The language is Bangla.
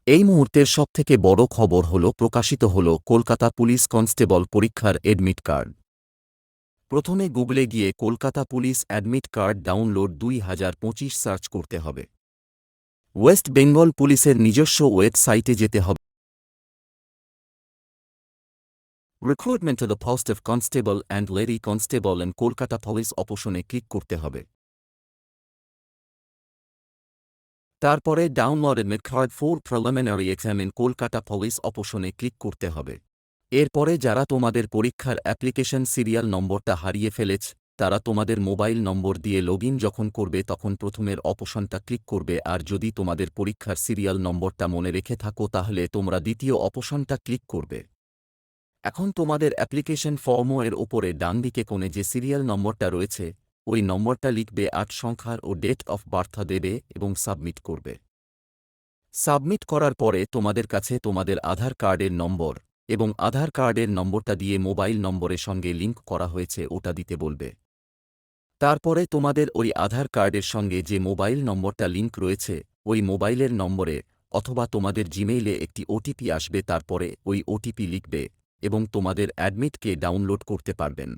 এই মুহূর্তের সবথেকে বড় খবর প্রকাশিত হল কলকাতা পুলিশ কনস্টেবল পরীক্ষার অ্যাডমিট কার্ড। প্রথমে গুগলে গিয়ে Kolkata police admit card download 2025 search করতে হবে। ওয়েস্ট বেঙ্গল পুলিশের নিজস্ব ওয়েবসাইটে যেতে হবে। Recruitment to the post of constable and lady constable and Kolkata police অপশনে ক্লিক করতে হবে। তারপরে download admit card for preliminary exam in Kolkata police অপশনে ক্লিক করতে হবে। এরপরে যারা তোমাদের পরীক্ষার অ্যাপ্লিকেশন সিরিয়াল নম্বরটা হারিয়ে ফেলেছ, তারা তোমাদের মোবাইল নম্বর দিয়ে লগইন যখন করবে তখন প্রথমের অপশনটা ক্লিক করবে, আর যদি তোমাদের পরীক্ষার সিরিয়াল নম্বরটা মনে রেখে থাকো তাহলে তোমরা দ্বিতীয় অপশনটা ক্লিক করবে। এখন তোমাদের অ্যাপ্লিকেশন ফর্মের ওপরে ডানদিকে কোণে যে সিরিয়াল নম্বরটা রয়েছে ওই নম্বরটা লিখবে, 8 সংখ্যার ও ডেট অফ বার্থ দেবে এবং সাবমিট করবে। সাবমিট করার পরে তোমাদের কাছে তোমাদের আধার কার্ডের নম্বর এবং আধার কার্ডের নম্বরটা দিয়ে মোবাইল নম্বরের সঙ্গে লিঙ্ক করা হয়েছে ওটা দিতে বলবে। তারপরে তোমাদের ওই আধার কার্ডের সঙ্গে যে মোবাইল নম্বরটা লিঙ্ক রয়েছে ওই মোবাইলের নম্বরে অথবা তোমাদের জিমেইলে একটি ওটিপি আসবে, তারপরে ওই ওটিপি লিখবে এবং তোমাদের অ্যাডমিটকে ডাউনলোড করতে পারবেন।